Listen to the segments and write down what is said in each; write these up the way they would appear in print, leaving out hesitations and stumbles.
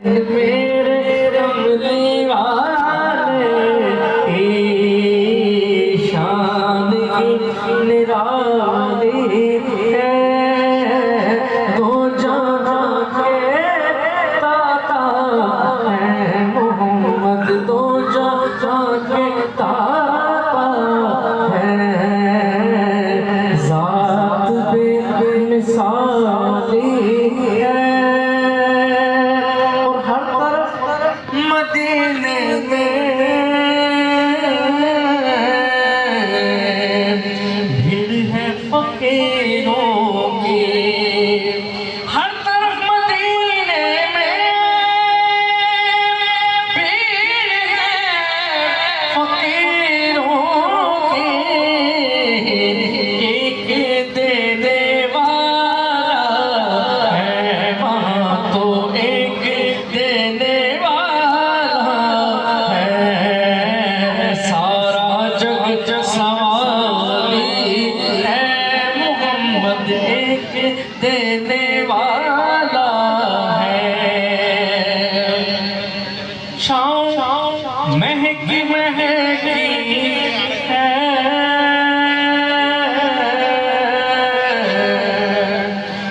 मेरे कमली वाले की शान निराली है, वो जहाँ के ताता है मोहम्मद, तो जहाँ के ताता है, ज़ात बेमिसाली है। मदीने में भीड़ है फकीरों की, हर तरफ मदीने में भीड़ है फकीरों की, एक देने वाला है वहाँ तो एक देने एक देने वाला है। शाम महकी महकी है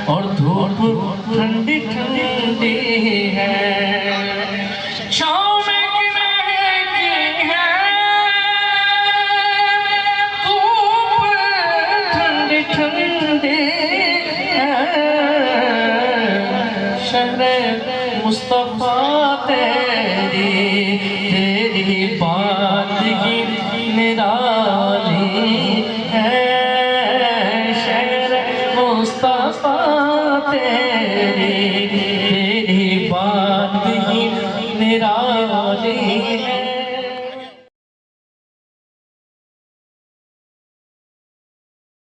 और धूप ठंडी ठंडी है। शाम महकी महकी है, धूप ठंडी ठंडी, शहरे मुस्तफा तेरी बात की निराली है, शहरे मुस्तफा तेरी बात की निराली है।